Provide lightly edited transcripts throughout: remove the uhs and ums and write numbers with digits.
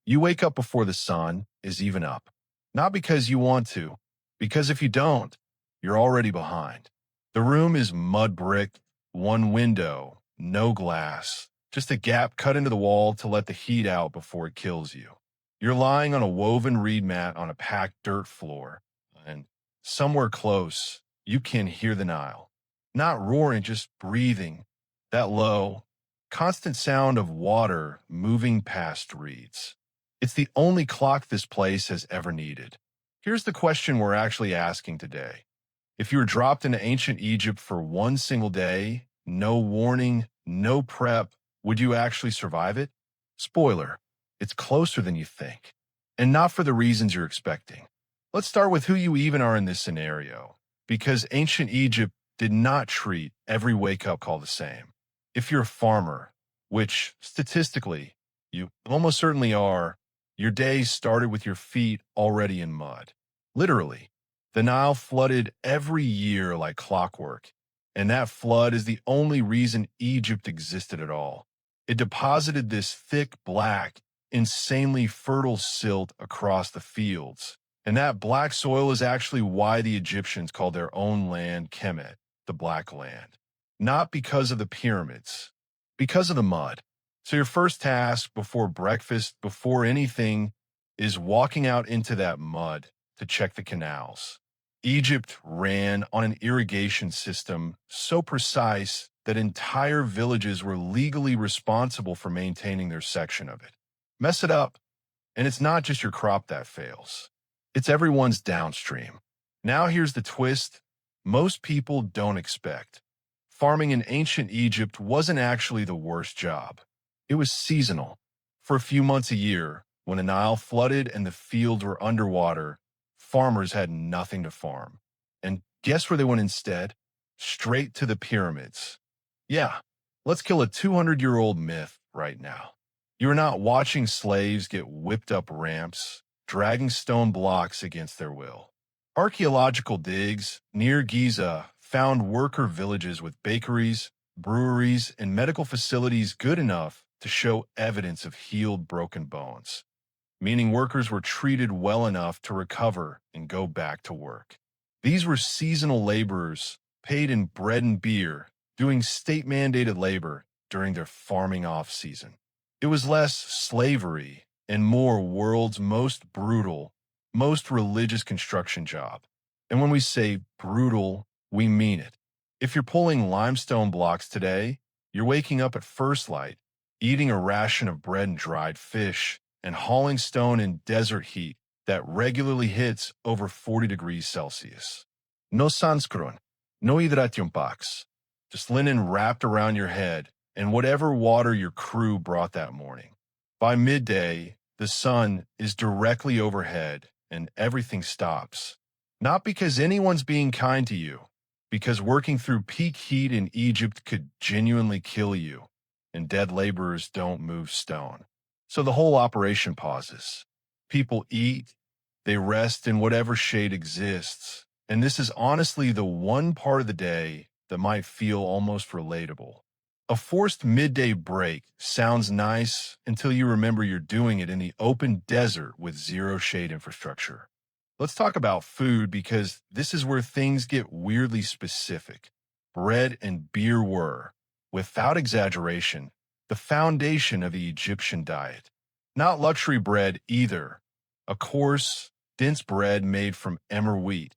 You wake up before the sun is even up. Not because you want to, because if you don't, you're already behind. The room is mud brick, one window, no glass, just a gap cut into the wall to let the heat out before it kills you. You're lying on a woven reed mat on a packed dirt floor, and somewhere close, you can hear the Nile. Not roaring, just breathing. That low, constant sound of water moving past reeds. It's the only clock this place has ever needed. Here's the question we're actually asking today. If you were dropped into ancient Egypt for one single day, no warning, no prep, would you actually survive it? Spoiler, it's closer than you think, and not for the reasons you're expecting. Let's start with who you even are in this scenario, because ancient Egypt did not treat every wake-up call the same. If you're a farmer, which statistically you almost certainly are, your day started with your feet already in mud. Literally, the Nile flooded every year like clockwork, and that flood is the only reason Egypt existed at all. It deposited this thick, black, insanely fertile silt across the fields, and that black soil is actually why the Egyptians called their own land Kemet, the Black Land. Not because of the pyramids, because of the mud. So your first task before breakfast, before anything, is walking out into that mud to check the canals. Egypt ran on an irrigation system so precise that entire villages were legally responsible for maintaining their section of it. Mess it up, and it's not just your crop that fails. It's everyone's downstream. Now here's the twist most people don't expect. Farming in ancient Egypt wasn't actually the worst job. It was seasonal. For a few months a year, when the Nile flooded and the fields were underwater, farmers had nothing to farm. And guess where they went instead? Straight to the pyramids. Yeah, let's kill a 200-year-old myth right now. You're not watching slaves get whipped up ramps, dragging stone blocks against their will. Archaeological digs near Giza found worker villages with bakeries, breweries, and medical facilities good enough to show evidence of healed broken bones, meaning workers were treated well enough to recover and go back to work. These were seasonal laborers paid in bread and beer, doing state-mandated labor during their farming off-season. It was less slavery and more world's most brutal, most religious construction job. And when we say brutal, we mean it. If you're pulling limestone blocks today, you're waking up at first light, eating a ration of bread and dried fish, and hauling stone in desert heat that regularly hits over 40 degrees Celsius. No sunscreen, no hydration box, just linen wrapped around your head and whatever water your crew brought that morning. By midday, the sun is directly overhead and everything stops. Not because anyone's being kind to you, because working through peak heat in Egypt could genuinely kill you, and dead laborers don't move stone. So the whole operation pauses. People eat, they rest in whatever shade exists, and this is honestly the one part of the day that might feel almost relatable. A forced midday break sounds nice until you remember you're doing it in the open desert with zero shade infrastructure. Let's talk about food because this is where things get weirdly specific. Bread and beer were, without exaggeration, the foundation of the Egyptian diet. Not luxury bread either. A coarse, dense bread made from emmer wheat,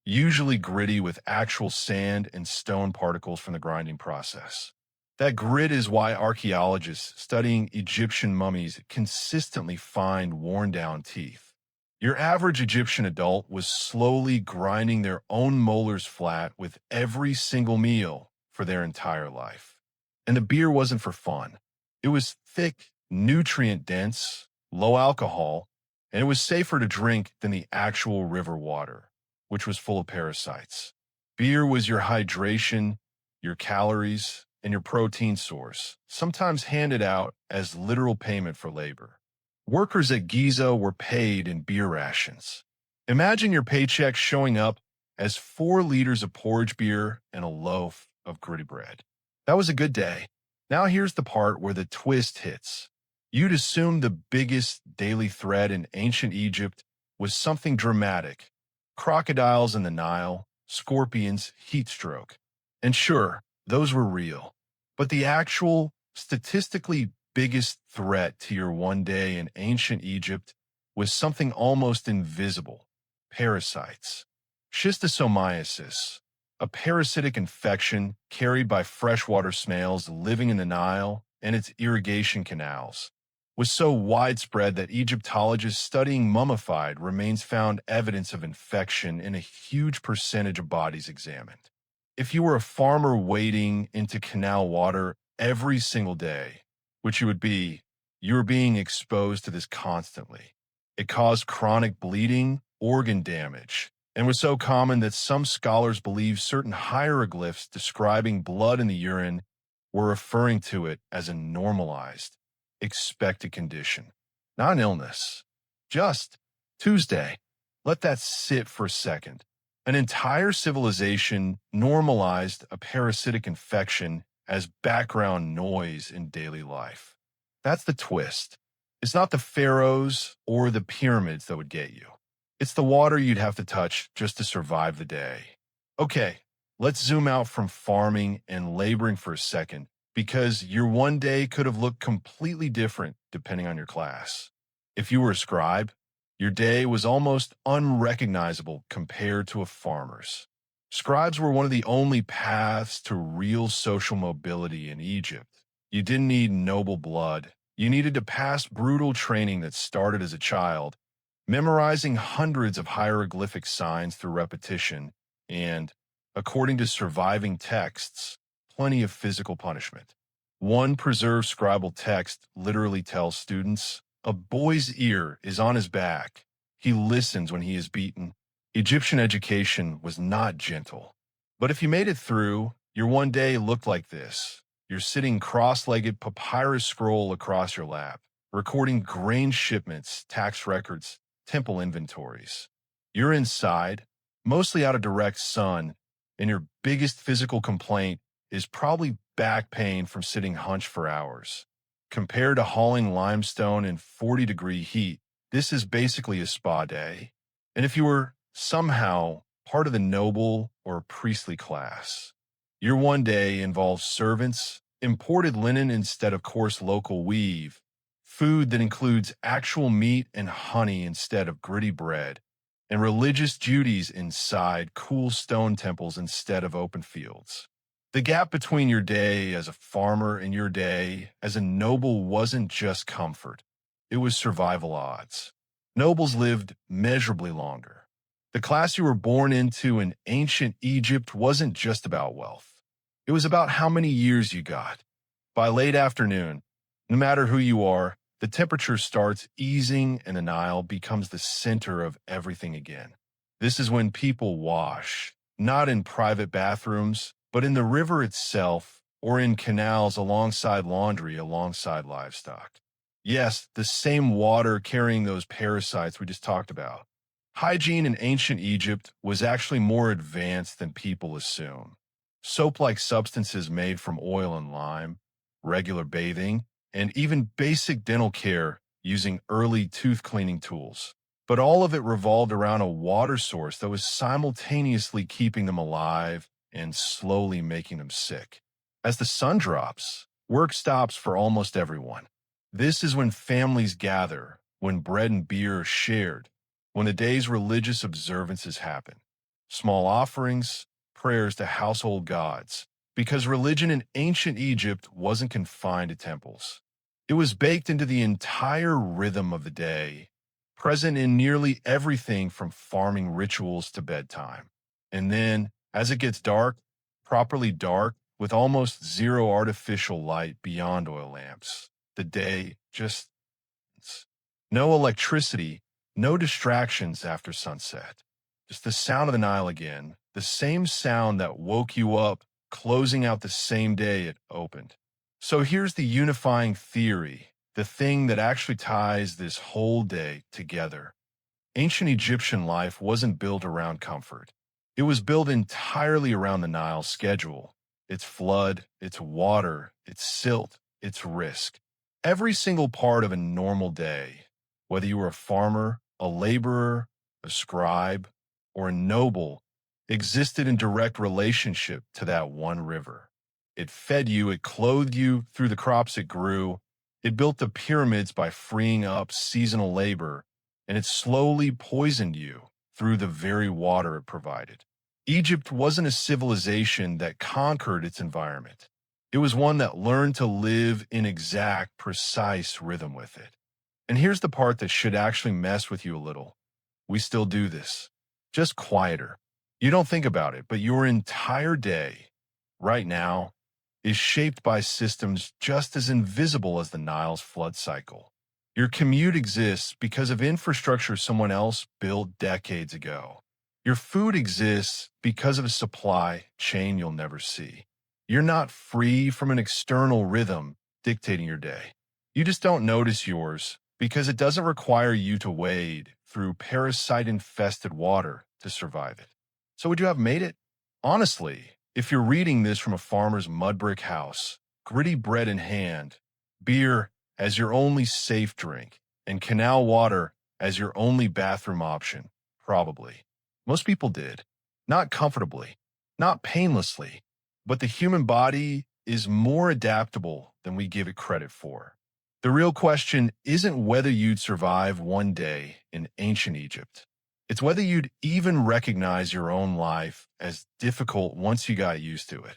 usually gritty with actual sand and stone particles from the grinding process. That grit is why archaeologists studying Egyptian mummies consistently find worn-down teeth. Your average Egyptian adult was slowly grinding their own molars flat with every single meal for their entire life. And the beer wasn't for fun. It was thick, nutrient-dense, low alcohol, and it was safer to drink than the actual river water, which was full of parasites. Beer was your hydration, your calories, and your protein source, sometimes handed out as literal payment for labor. Workers at Giza were paid in beer rations. Imagine your paycheck showing up as 4 liters of porridge beer and a loaf of gritty bread. That was a good day. Now here's the part where the twist hits. You'd assume the biggest daily threat in ancient Egypt was something dramatic: crocodiles in the Nile, scorpions, heat stroke. And sure, those were real. But the actual, statistically biggest threat to your one day in ancient Egypt was something almost invisible: parasites. Schistosomiasis, a parasitic infection carried by freshwater snails living in the Nile and its irrigation canals, was so widespread that Egyptologists studying mummified remains found evidence of infection in a huge percentage of bodies examined. If you were a farmer wading into canal water every single day, which you would be, you were being exposed to this constantly. It caused chronic bleeding, organ damage, and was so common that some scholars believe certain hieroglyphs describing blood in the urine were referring to it as a normalized, expected condition, not an illness. Just Tuesday. Let that sit for a second. An entire civilization normalized a parasitic infection as background noise in daily life. That's the twist. It's not the pharaohs or the pyramids that would get you. It's the water you'd have to touch just to survive the day. Okay, let's zoom out from farming and laboring for a second, because your one day could have looked completely different depending on your class. If you were a scribe, your day was almost unrecognizable compared to a farmer's. Scribes were one of the only paths to real social mobility in Egypt. You didn't need noble blood. You needed to pass brutal training that started as a child, memorizing hundreds of hieroglyphic signs through repetition, and, according to surviving texts, plenty of physical punishment. One preserved scribal text literally tells students, "A boy's ear is on his back. He listens when he is beaten." Egyptian education was not gentle. But if you made it through, your one day looked like this. You're sitting cross-legged, papyrus scroll across your lap, recording grain shipments, tax records, temple inventories. You're inside, mostly out of direct sun, and your biggest physical complaint is probably back pain from sitting hunched for hours. Compared to hauling limestone in 40-degree heat, this is basically a spa day. And if you were somehow part of the noble or priestly class, your one day involves servants, imported linen instead of coarse local weave, food that includes actual meat and honey instead of gritty bread, and religious duties inside cool stone temples instead of open fields. The gap between your day as a farmer and your day as a noble wasn't just comfort, it was survival odds. Nobles lived measurably longer. The class you were born into in ancient Egypt wasn't just about wealth. It was about how many years you got. By late afternoon, no matter who you are, the temperature starts easing and the Nile becomes the center of everything again. This is when people wash, not in private bathrooms, but in the river itself or in canals alongside laundry, alongside livestock. Yes, the same water carrying those parasites we just talked about. Hygiene in ancient Egypt was actually more advanced than people assume. Soap-like substances made from oil and lime, regular bathing, and even basic dental care using early tooth cleaning tools. But all of it revolved around a water source that was simultaneously keeping them alive and slowly making them sick. As the sun drops, work stops for almost everyone. This is when families gather, when bread and beer are shared, when the day's religious observances happen. Small offerings, prayers to household gods, because religion in ancient Egypt wasn't confined to temples. It was baked into the entire rhythm of the day, present in nearly everything from farming rituals to bedtime. And then, as it gets dark, properly dark, with almost zero artificial light beyond oil lamps, the day just ends. No electricity, no distractions after sunset. Just the sound of the Nile again, the same sound that woke you up, closing out the same day it opened. So here's the unifying theory, the thing that actually ties this whole day together. Ancient Egyptian life wasn't built around comfort. It was built entirely around the Nile schedule, its flood, its water, its silt, its risk. Every single part of a normal day, whether you were a farmer, a laborer, a scribe, or a noble, existed in direct relationship to that one river. It fed you, it clothed you through the crops it grew, it built the pyramids by freeing up seasonal labor, and it slowly poisoned you through the very water it provided. Egypt wasn't a civilization that conquered its environment. It was one that learned to live in exact, precise rhythm with it. And here's the part that should actually mess with you a little. We still do this, just quieter. You don't think about it, but your entire day, right now, is shaped by systems just as invisible as the Nile's flood cycle. Your commute exists because of infrastructure someone else built decades ago. Your food exists because of a supply chain you'll never see. You're not free from an external rhythm dictating your day. You just don't notice yours because it doesn't require you to wade through parasite-infested water to survive it. So would you have made it? Honestly, if you're reading this from a farmer's mudbrick house, gritty bread in hand, beer as your only safe drink, and canal water as your only bathroom option, probably. Most people did. Not comfortably, not painlessly, but the human body is more adaptable than we give it credit for. The real question isn't whether you'd survive one day in ancient Egypt. It's whether you'd even recognize your own life as difficult once you got used to it.